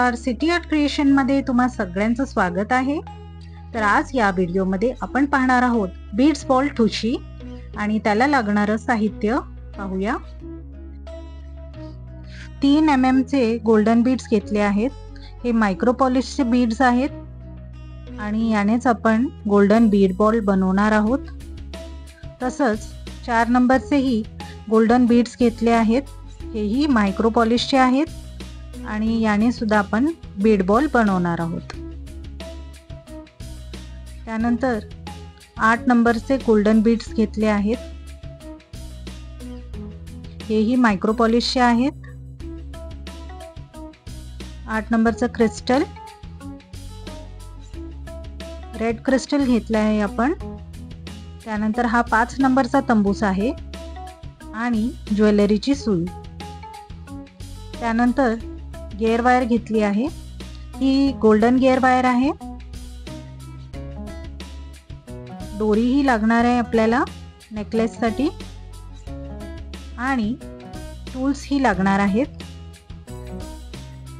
नमस्कार, city art क्रिएशनमध्ये तुम्हा सगळ्यांचं स्वागत आहे। तर आज या व्हिडिओमध्ये आपण पाहणार आहोत बीड्स बॉल ठुशी आणि त्याला लागणारं साहित्य पाहूया। 3 mm चे गोल्डन बीड्स घेतले आहेत। हे मायक्रो पॉलिशचे बीड्स आहेत आणि यानेच आपण गोल्डन बीड बॉल बनवणार आहोत। तसंच 4 नंबरचेही गोल्डन बीड्स घेतले आहेत। हेही मायक्रो पॉलिशचे आहेत आणि याने सुद्धा आपण बीड बॉल बनवणार आहोत। त्यानंतर 8 नंबरचे गोल्डन बीड्स घेतले आहेत। हेही मायक्रो पॉलिशचे आहेत। 8 नंबरचं क्रिस्टल, रेड क्रिस्टल घेतला आहे आपण। त्यानंतर हा 5 नंबरचा तंबूस आहे आणि ज्वेलरीची सुई। त्यानंतर गेअर वायर घेतली आहे। ही गोल्डन गेअर वायर आहे। दोरी ही लागणार आहे आपल्याला नेकलेस साठी आणि टूल्स ही लागणार आहेत।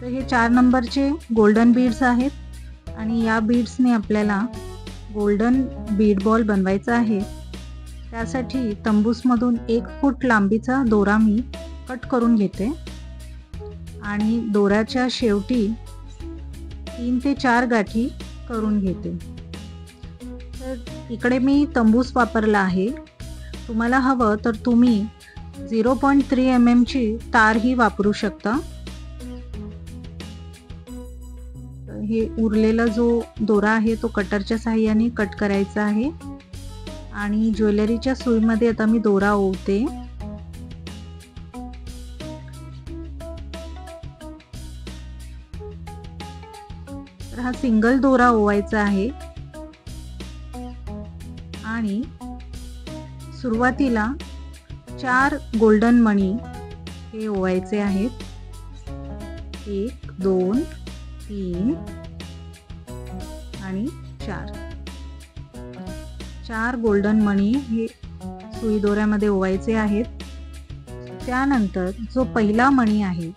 तर हे 4 नंबरचे गोल्डन बीड्स आहेत आणि या बीड्सने आपल्याला गोल्डन बीड बॉल बनवायचा आहे। त्यासाठी तंबूस मधून 1 फूट लांबीचा दोरा मी कट करून घेते आणि दोऱ्याच्या शेवटी 3 ते 4 गाठी करून घेते। तर इकडे मी तंबूस वापरला आहे। तुम्हाला हवं तर तुम्ही 0.3 mm ची तार ही वापरू शकता। हे उरलेला जो दोरा आहे तो कटरच्या साहाय्याने कट करायचा आहे आणि ज्वेलरीच्या सुईमध्ये आता मी दोरा ओवते। तर हा सिंगल दोरा ओवायचा आहे आणि सुरुवातीला 4 गोल्डन मणी हे ओवायचे आहेत। 1 2 3 आणि 4 गोल्डन मणी हे सुई दोऱ्यामध्ये ओवायचे आहेत। त्यानंतर जो पहिला मणी आहे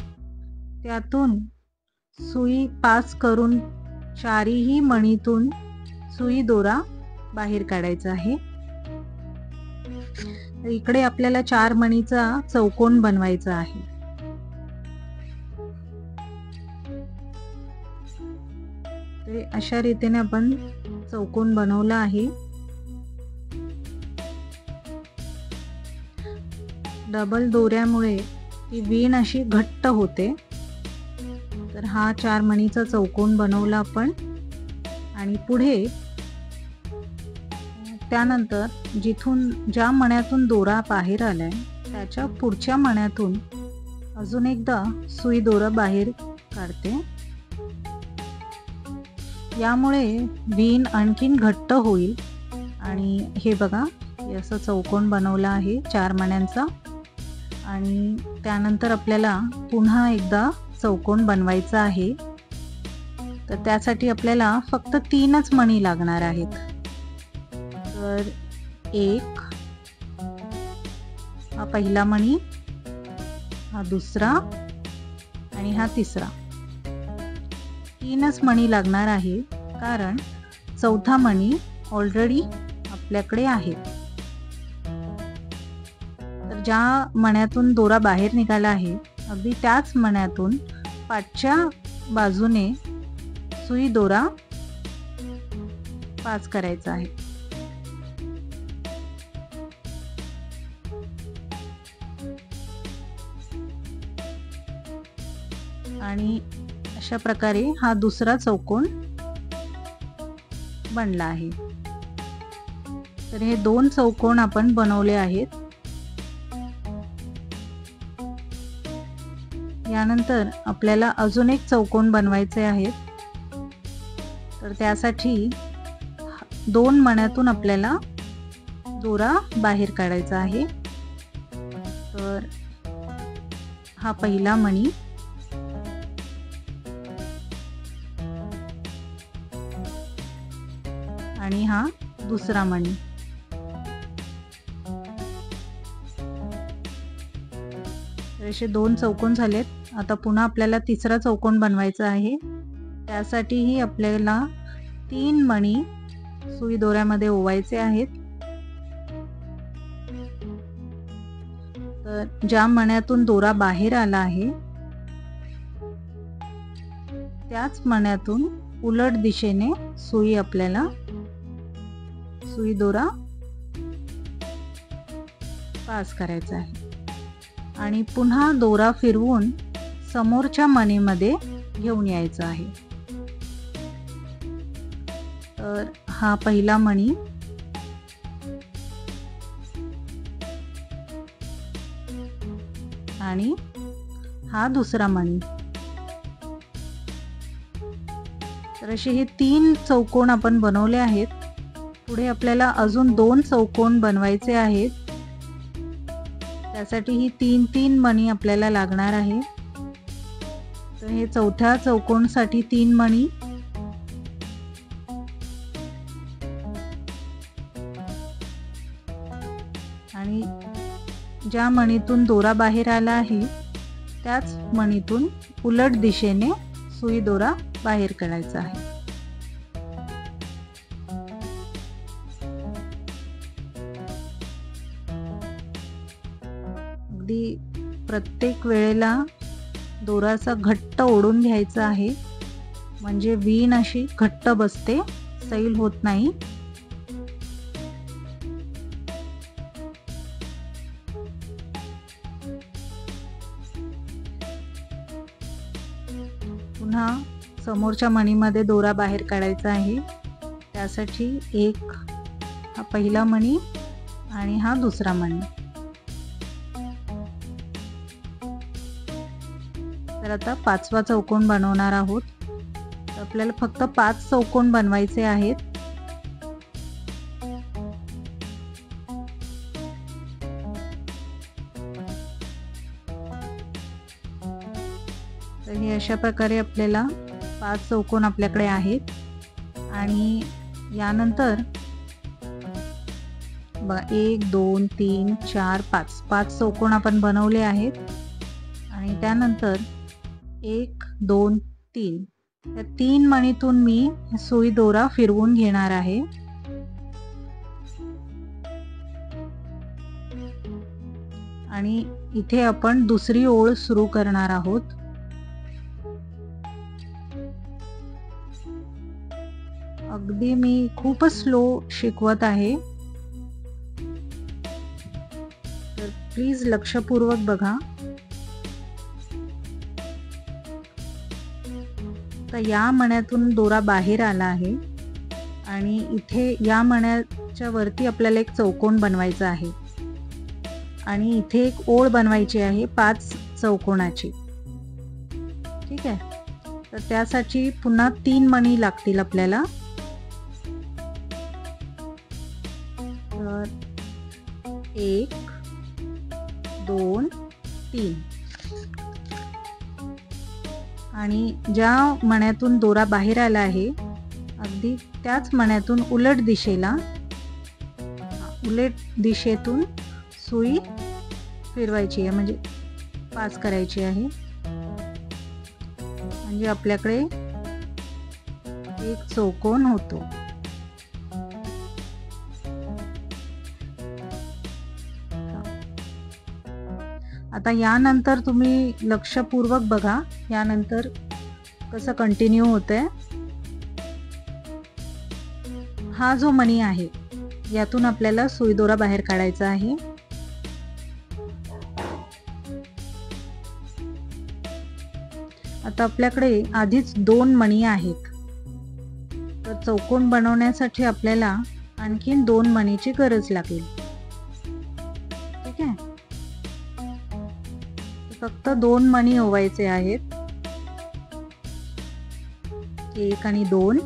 त्यातून सुई पास करून 4ही मणीतून सुई दोरा बाहेर काढायचा आहे। तर इकडे आपल्याला 4 मणीचा चौकोन बनवायचा आहे। तर अशा रीतीने आपण चौकोन बनवला आहे। डबल दोऱ्यामुळे ती वीण अशी घट्ट होते। तर हा 4 मणीचा चौकोन बनवला आपण आणि पुढे त्यानंतर जिथून ज्या मण्यातून दोरा बाहेर आलाय त्याच्या पुढच्या मण्यातून अजून एकदा सुई दोरा बाहेर काढते। यामुळे वीण आणखीन घट्ट होईल आणि हे बघा असं चौकोन बनवला आहे 4 मण्यांचा आणि त्यानंतर आपल्याला पुन्हा एकदा चौकोन बनवायचा आहे। तर त्यासाठी आपल्याला फक्त 3च मणी लागणार आहेत। तर 1 हा पहिला मणी, हा दुसरा आणि हा तिसरा। 3च मणी लागणार आहे कारण चौथा मणी ऑलरेडी आपल्याकडे आहे। तर ज्या मण्यातून दोरा बाहेर निघाला आहे अगदी त्याच मण्यातून पाठच्या बाजूने सुई दोरा पास करायचा आहे। आणि अशा प्रकारे हा दुसरा चौकोन बनला आहे। तर हे 2 चौकोन आपण बनवले आहेत। यानंतर आपल्याला अजून एक चौकोन बनवायचे आहेत। तर त्यासाठी 2 मण्यातून आपल्याला दोरा बाहेर काढायचा आहे। तर हा पहिला मणी आणि हा दुसरा मणी। तर असे 2 चौकोन झालेत। आता पुन्हा आपल्याला तिसरा चौकोन बनवायचा आहे। त्यासाठीही आपल्याला 3 मणी सुई दोऱ्यामध्ये ओवायचे आहेत। तर ज्या मण्यातून दोरा बाहेर आला आहे त्याच मण्यातून उलट दिशेने सुई दोरा पास करायचा आहे आणि पुन्हा दोरा फिरवून समोरच्या मणीमध्ये घेऊन यायचा आहे। तर हा पहिला मणी आणि हा दुसरा मणी। तर असे हे 3 चौकोन आपण बनवले आहेत। पुढे आपल्याला अजून 2 चौकोन बनवायचे आहेत। त्यासाठी ही 3 मणी आपल्याला लागणार आहे। तर हे चौथ्या चौकोनसाठी 3 मणी आणि ज्या मणीतून दोरा बाहेर आला आहे त्याच मणीतून उलट दिशेने सुई दोरा बाहेर काढायचा आहे। अगदी प्रत्येक वेळेला दोराचा घट्ट ओढून घ्यायचा आहे, म्हणजे वीण अशी घट्ट बसते, सैल होत नाही। पुन्हा समोरच्या मणीमध्ये दोरा बाहेर काढायचा आहे। त्यासाठी हा पहिला मणी आणि हा दुसरा मणी। तर आता 5वा चौकोन बनवणार आहोत। तर आपल्याला फक्त 5 चौकोन बनवायचे आहेत। तर हे अशा प्रकारे आपल्याला 5 चौकोन आपल्याकडे आहेत आणि यानंतर बघा 1 2 3 4 5 चौकोन आपण बनवले आहेत आणि त्यानंतर 1 2 3 या 3 मणीतून मी सुई दोरा फिरवून घेणार आहे आणि इथे आपण दुसरी ओळ सुरू करणार आहोत। अगदी मी खूपच स्लो शिकवत आहे, तर प्लीज लक्षपूर्वक बघा। तर या मण्यातून दोरा बाहेर आला आहे आणि इथे या मण्याच्या वरती आपल्याला एक चौकोन बनवायचा आहे आणि इथे एक ओळ बनवायची आहे 5 चौकोनाची। ठीक आहे, तर त्यासाठी पुन्हा 3 मणी लागतील आपल्याला। तर 1 2 3 आणि ज्या मण्यातून दोरा बाहेर आला आहे अगदी त्याच मण्यातून उलट दिशेतून सुई फिरवायची आहे, म्हणजे पास करायची आहे, म्हणजे आपल्याकडे एक चौकोन होतो। आता यानंतर तुम्ही लक्षपूर्वक बघा, यानंतर कसं कंटिन्यू होतंय। हा जो मणी आहे यातून आपल्याला सुई दोरा बाहेर काढायचा आहे। आता आपल्याकडे आधीच 2 मणी आहेत, तर चौकोन बनवण्यासाठी आपल्याला आणखीन 2 मणीची गरज लागेल। ठीक आहे, फक्त 2 मणी ओवायचे आहेत, 1 आणि 2।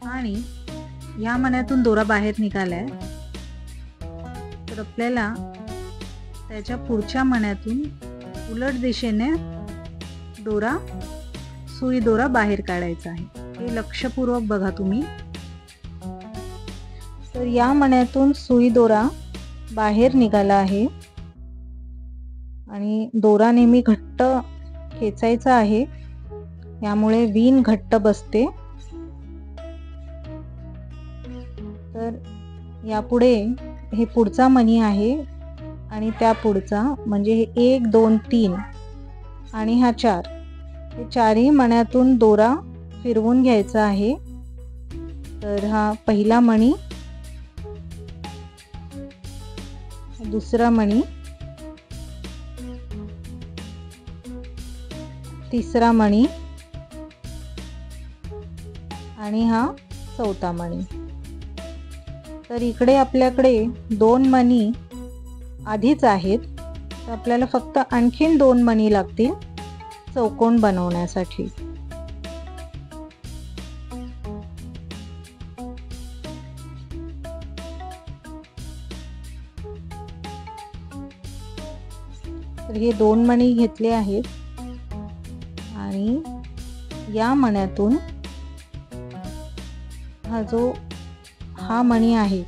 आणि या मण्यातून दोरा बाहेर निघालाय, तर आपल्याला त्याच्या पुढच्या मण्यातून उलट दिशेने सुई दोरा बाहेर काढायचा आहे। हे लक्षपूर्वक बघा तुम्ही। तर या मण्यातून सुई दोरा बाहेर निघाला आहे आणि दोरा नेहमी घट्ट खेचायचा आहे, यामुळे विण घट्ट बसते। तर यापुढे हे पुढचा मणी आहे आणि त्या पुढचा म्हणजे हे 1 2 3 आणि हा 4, हे चारही मण्यातून दोरा फिरवून घ्यायचा आहे। तर हा पहिला मणी, दुसरा मणी, तिसरा मणी आणि हा चौथा मणी। तर इकडे आपल्याकडे 2 मणी आधीच आहेत, तर आपल्याला फक्त आणखीन 2 मणी लागतील चौकोन बनवण्यासाठी। तर हे 2 मणी घेतले आहेत आणि या मण्यातून हा मणी आहे,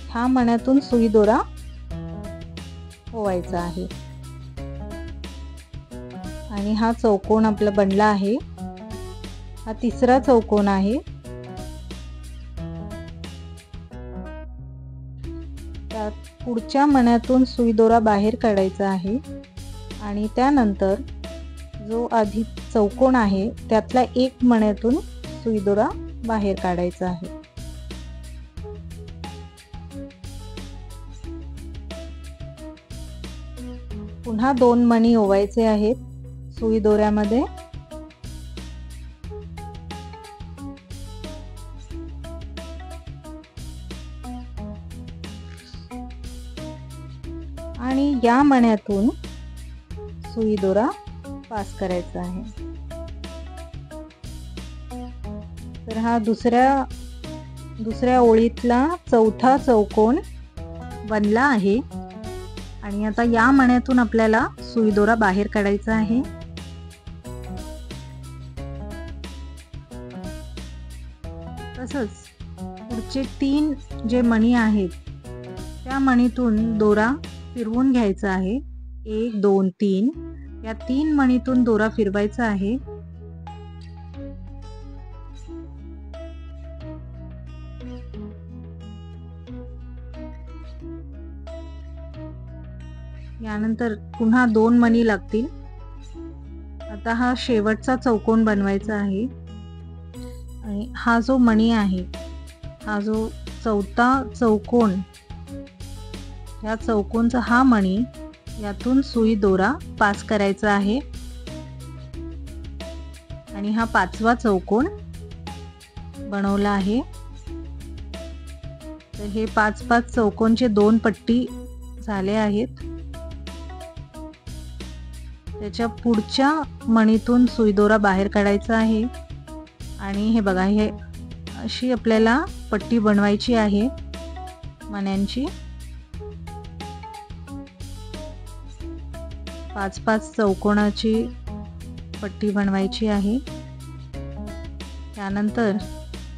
ह्या मण्यातून सुई दोरा ओवायचा आहे आणि हा चौकोन आपला बनला आहे। हा तिसरा चौकोन आहे। त्या पुढच्या मण्यातून सुई दोरा बाहेर काढायचा आहे आणि त्यानंतर जो आधी चौकोन आहे त्यातला एक मण्यातून सुई दोरा बाहेर काढायचा आहे। पुन्हा 2 मणी ओवायचे आहेत सुई दोऱ्यामध्ये आणि या मण्यातून सुई दोरा पास करायचा आहे। तर हा दुसऱ्या ओळीतला चौथा चौकोन बनला आहे आणि आता या मण्यातून आपल्याला सुई दोरा बाहेर काढायचा आहे। तसंच पुढचे 3 जे मणी आहेत त्या मणीतून दोरा फिरवून घ्यायचा आहे। 1 2 3 या 3 मणीतून दोरा फिरवायचा आहे। यानंतर पुन्हा 2 मणी लागतील। आता हा शेवटचा चौकोन बनवायचा आहे आणि हा जो मणी आहे, हा जो चौथा चौकोन, या चौकोनचा हा मणी, यातून सुई दोरा पास करायचा आहे आणि हा 5वा चौकोन बनवला आहे। तर हे 5-5 चौकोनचे 2 पट्टी झाले आहेत। त्याच्या पुढच्या मणीतून सुई दोरा बाहेर काढायचा आहे आणि हे बघा, हे अशी आपल्याला पट्टी बनवायची आहे मण्यांची। 5-5 चौकोनाची पट्टी बनवायची आहे। त्यानंतर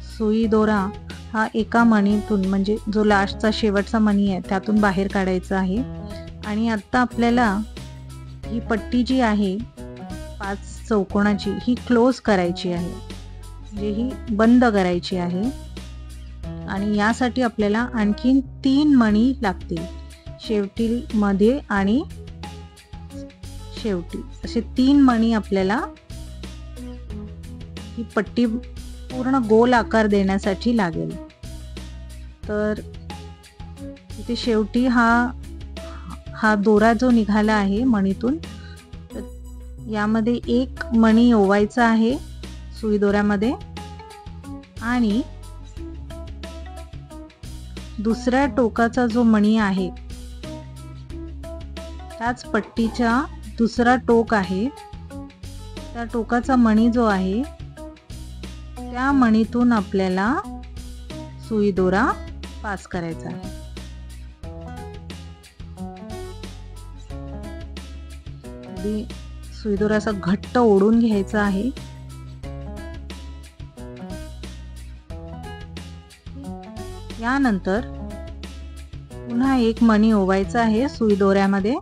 सुई दोरा हा एका मणीतून म्हणजे जो लास्टचा शेवटचा मणी आहे त्यातून बाहेर काढायचा आहे आणि आता आपल्याला ही पट्टी जी आहे 5 चौकोनाची ही क्लोज करायची आहे, म्हणजे ही बंद करायची आहे आणि यासाठी आपल्याला आणखीन 3 मणी लागतील, शेवटी, मध्ये आणि शेवटी, असे 3 मणी आपल्याला ही पट्टी पूर्ण गोल आकार देण्यासाठी लागेल। तर इथे शेवटी हा दोरा जो निघाला आहे मणीतून, तर यामध्ये 1 मणी ओवायचा आहे सुई दोऱ्यामध्ये आणि दुसऱ्या टोकाचा जो मणी आहे त्याच पट्टीचा दुसरा टोक आहे, त्या टोकाचा मणी जो आहे त्या मणीतून आपल्याला सुई दोरा पास करायचा आहे। सुई दोरा असा घट्ट ओढून घ्यायचा आहे यानंतर पुन्हा एक मणी ओवायचा आहे सुई दोऱ्यामध्ये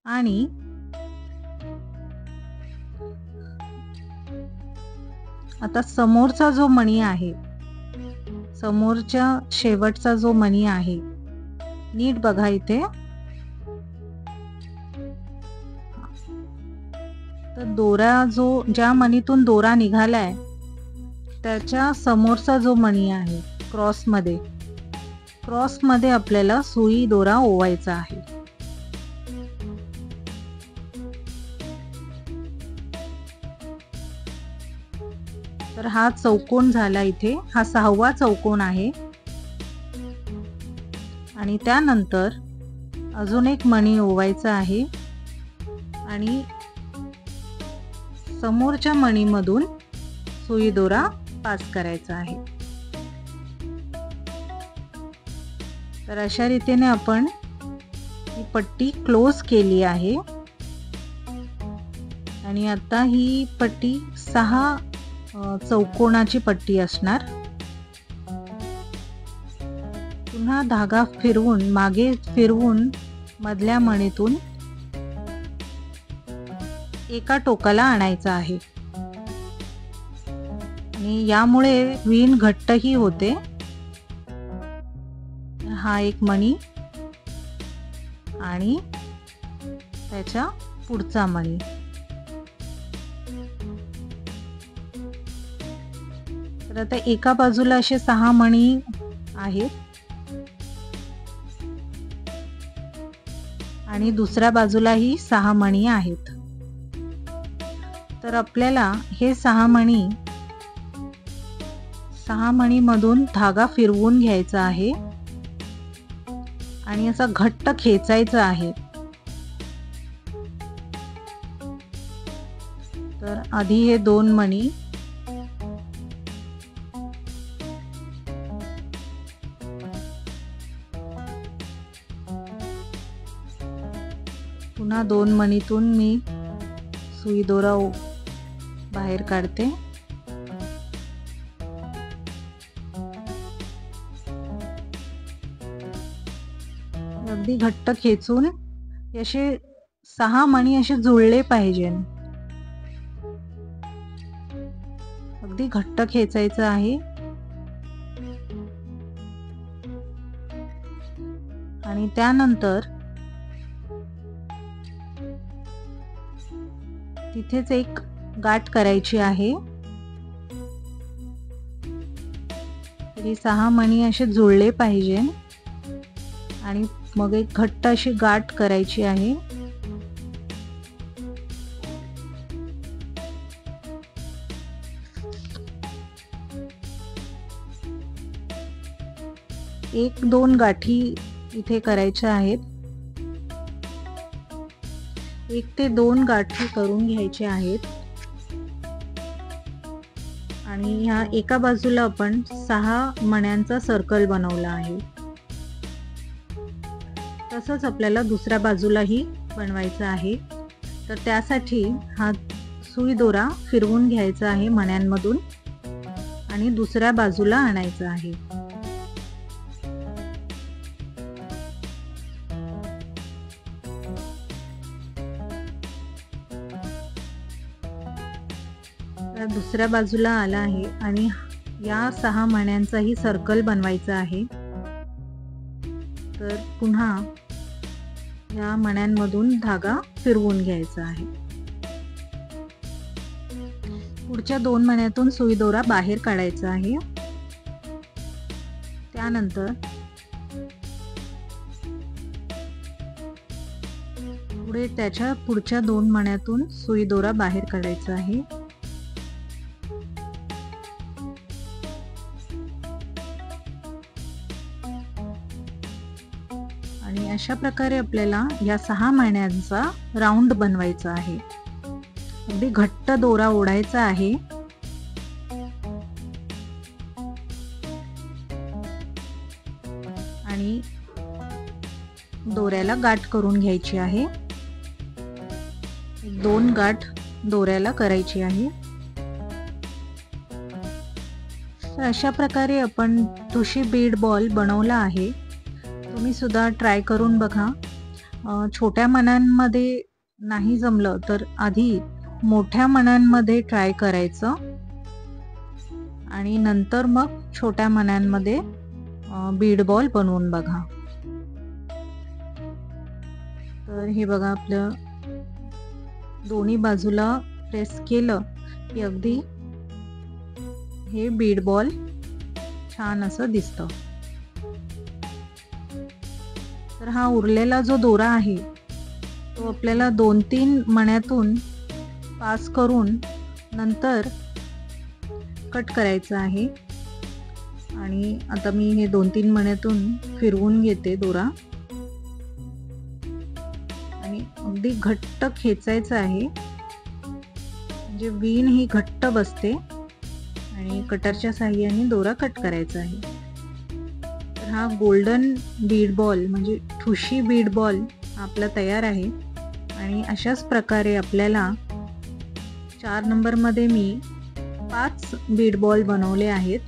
आणि आता समोरचा जो मणी आहे, समोरच्या शेवटचा जो मणी आहे, नीट बघा इथे, तर दोरा ज्या मणीतून दोरा निघालाय त्याच्या समोरचा जो मणी आहे क्रॉसमध्ये आपल्याला सुई दोरा ओवायचा आहे. तर हा चौकोन झाला, इथे हा 6वा चौकोन आहे. आणि त्यानंतर अजून एक मणी ओवायचा आहे आणि समोरच्या मणीमधून सुई दोरा पास करायचा आहे. तर अशा रीतीने आपण ही पट्टी क्लोज केली आहे आणि आता ही पट्टी 6 चौकोनाची पट्टी असणार. पुन्हा धागा फिरवून मागे फिरवून मधल्या मणीतून एका टोकाला आणायचा आहे आणि यामुळे विण घट्टही होते. हा एक मणी आणि त्याच्या पुढचा मणी. तर आता एका बाजूला असे 6 मणी आहेत आणि दुसऱ्या बाजूलाही 6 मणी आहेत. तर आपल्याला हे 6 मणीमधून धागा फिरवून घ्यायचा आहे आणि असा घट्ट खेचायचा आहे. तर आधी हे 2 मणी पुन्हा 2 मणीतून मी सुई दोरा बाहेर काढते. अगदी घट्ट खेचून असे 6 मणी असे जुळले पाहिजे. अगदी घट्ट खेचायचं आहे आणि त्यानंतर तिथेच एक गाठ करायची आहे. तरी 6 मणी असे जुळले पाहिजे आणि मग एक घट्ट अशी गाठ करायची आहे. एक 2 गाठी इथे करायच्या आहेत. 1 ते 2 गाठी करून घ्यायचे आहेत आणि ह्या एका बाजूला आपण 6 मण्यांचा सर्कल बनवला आहे. तसंच आपल्याला दुसऱ्या बाजूलाही बनवायचं आहे. तर त्यासाठी हा सुई दोरा फिरवून घ्यायचा आहे मण्यांमधून आणि दुसऱ्या बाजूला आणायचा आहे. दुसऱ्या बाजूला आला आहे आणि या 6 मण्यांचाही सर्कल बनवायचा आहे. तर पुन्हा या मण्यांमधून धागा फिरवून घ्यायचा आहे. पुढच्या 2 मण्यातून सुई दोरा बाहेर काढायचा आहे. त्यानंतर त्याच्या पुढच्या 2 मण्यातून सुई दोरा बाहेर काढायचा आहे. आणि अशा प्रकारे आपल्याला या 6 मण्यांचा राऊंड बनवायचा आहे. अगदी घट्ट दोरा ओढायचा आहे आणि दोऱ्याला गाठ करून घ्यायची आहे. 2 गाठ दोऱ्याला करायची आहे. तर अशा प्रकारे आपण ठुशी बीड बॉल बनवला आहे. तुम्ही सुद्धा ट्राय करून बघा. छोट्या मण्यांमध्ये नाही जमलं तर आधी मोठ्या मण्यांमध्ये ट्राय करायचं आणि नंतर मग छोट्या मण्यांमध्ये बीड बॉल बनवून बघा. तर हे बघा, आपलं दोन्ही बाजूला प्रेस केलं की अगदी हे बीड बॉल छान असं दिसतं. तर हा उरलेला जो दोरा आहे तो आपल्याला 2-3 मण्यातून पास करून नंतर कट करायचा आहे. आणि आता मी हे 2-3 मण्यातून फिरवून घेते दोरा आणि अगदी घट्ट खेचायचं आहे, म्हणजे वीण ही घट्ट बसते आणि कटरच्या साहाय्याने दोरा कट करायचा आहे. तर हा गोल्डन बीड बॉल म्हणजे ठुशी बीड बॉल आपला तयार आहे. आणि अशाच प्रकारे आपल्याला 4 नंबरमध्ये मी 5 बीड बॉल बनवले आहेत.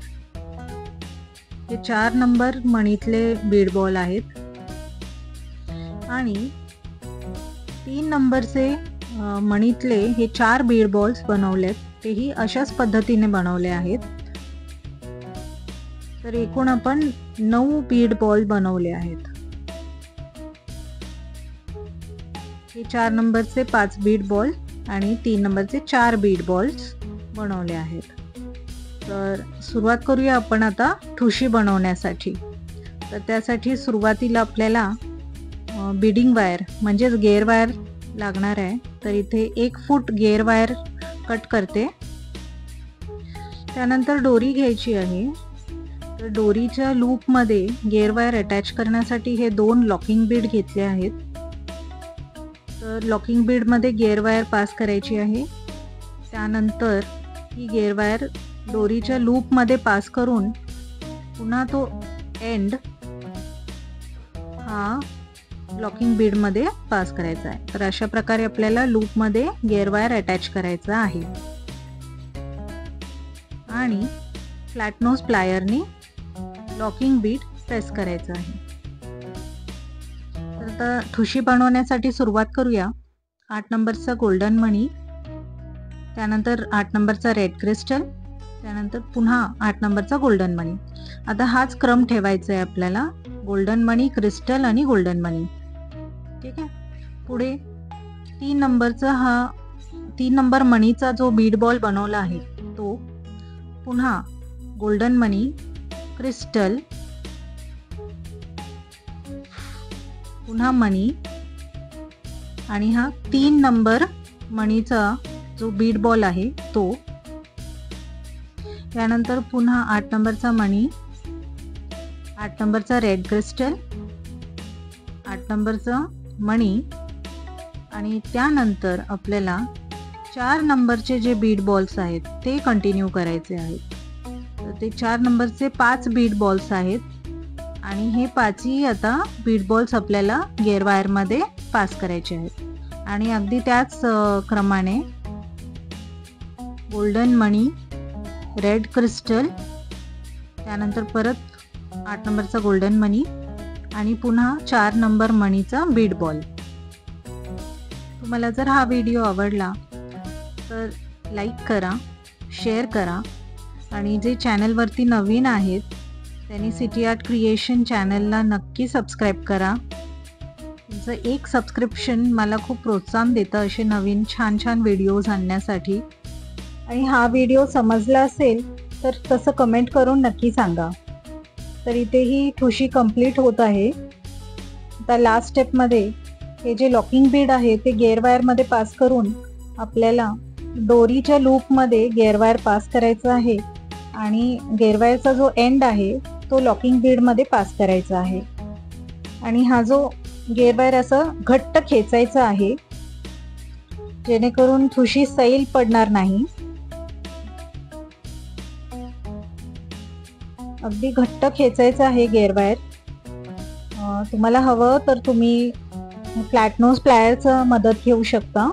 हे 4 नंबर मणीतले बीड बॉल आहेत. आणि 3 नंबरचे मणीतले हे 4 बीड बॉल्स बनवलेत, तेही अशाच पद्धतीने बनवले आहेत. तर एकूण आपण 9 बीड बॉल बनवले आहेत. हे 4 नंबरचे 5 बीड बॉल आणि 3 नंबरचे 4 बीड बॉल्स बनवले आहेत. तर सुरुवात करूया आपण आता ठुशी बनवण्यासाठी. तर त्यासाठी सुरुवातीला आपल्याला बीडिंग वायर म्हणजेच गेअर वायर लागणार आहे. तर इथे 1 फूट गेअर वायर कट करते. त्यानंतर दोरी घ्यायची आहे. तर दोरीच्या लूपमध्ये गेअर वायर अटॅच करण्यासाठी हे 2 लॉकिंग बीड घेतले आहेत. तर लॉकिंग बीडमध्ये गेअर वायर पास करायची आहे. त्यानंतर ही गेअर वायर दोरीच्या लूपमध्ये पास करून पुन्हा तो एंड हा लॉकिंग बीडमध्ये पास करायचा आहे. तर अशा प्रकारे आपल्याला लूपमध्ये गेअर वायर अटॅच करायचा आहे. आणि फ्लॅट नोज प्लायरनी लॉकिंग बीड प्रेस करायचं आहे. तर आता ठुशी बनवण्यासाठी सुरुवात करूया. 8 नंबरचा गोल्डन मणी, त्यानंतर 8 नंबरचा रेड क्रिस्टल, त्यानंतर पुन्हा 8 नंबरचा गोल्डन मणी. आता हाच क्रम ठेवायचा आहे आपल्याला, गोल्डन मणी, क्रिस्टल आणि गोल्डन मणी. ठीक आहे. पुढे 3 नंबर मणीचा जो बीड बॉल बनवला आहे तो पुन्हा गोल्डन मणी, क्रिस्टल, पुन्हा मणी आणि हा 3 नंबर मणीचा जो बीड बॉल आहे तो. त्यानंतर पुन्हा 8 नंबरचा मणी, 8 नंबरचा रेड क्रिस्टल, 8 नंबरचा मणी आणि त्यानंतर आपल्याला 4 नंबरचे जे बीड बॉल्स आहेत ते कंटिन्यू करायचे आहेत. तर ते 4 नंबरचे 5 बीड बॉल्स आहेत आणि हे 5ही आता बीड बॉल्स आपल्याला गेअर वायरमध्ये पास करायचे आहेत. आणि अगदी त्याच क्रमाने गोल्डन मणी, रेड क्रिस्टल, त्यानंतर परत 8 नंबरचा गोल्डन मणी आणि पुन्हा 4 नंबर मणीचा बीड बॉल. तुम्हाला जर हा व्हिडिओ आवडला तर लाईक करा, शेअर करा आणि जे चॅनलवरती नवीन आहेत त्यांनी सिटी आर्ट क्रिएशन चॅनलला नक्की सबस्क्राईब करा. तुमचं एक सबस्क्रिप्शन मला खूप प्रोत्साहन देतं असे नवीन छान छान व्हिडिओज आणण्यासाठी. आणि हा व्हिडिओ समजला असेल तर तसं कमेंट करून नक्की सांगा. तर इथे ही ठुशी कंप्लीट होत आहे. आता लास्ट स्टेपमध्ये हे जे लॉकिंग बीड आहे ते गेअर वायरमध्ये पास करून आपल्याला दोरीच्या लूपमध्ये गेअर वायर पास करायचं आहे आणि गेअर वायरचा जो एंड आहे तो लॉकिंग बीडमध्ये पास करायचा आहे. आणि हा जो गेअर वायर असं घट्ट खेचायचा आहे जेणेकरून ठुशी सैल पडणार नाही. अगदी घट्ट खेचायचं आहे गेअर वायर. तुम्हाला हवं तर तुम्ही फ्लॅट नोज प्लायरचं मदत घेऊ शकता.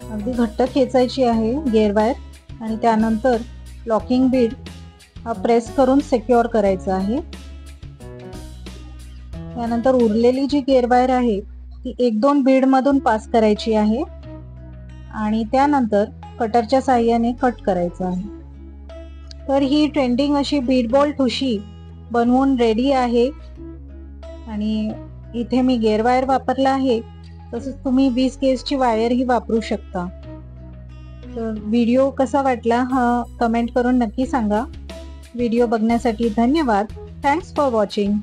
अगदी घट्ट खेचायची आहे गेअर वायर आणि त्यानंतर लॉकिंग बीड हा प्रेस करून सिक्युअर करायचा आहे. त्यानंतर उरलेली जी गेअर वायर आहे ती 1-2 बीड मधून पास करायची आहे आणि त्यानंतर कटरच्या साहाय्याने कट करायचं आहे. तर ही ट्रेंडिंग अशी बीड बॉल ठुशी बनवून रेडी आहे आणि इथे मी गेअर वायर वापरला आहे. तसंच तुम्ही 20 गेजची वायरही वापरू शकता. तर व्हिडिओ कसा वाटला हा कमेंट करून नक्की सांगा. व्हिडिओ बघण्यासाठी धन्यवाद. Thanks for watching.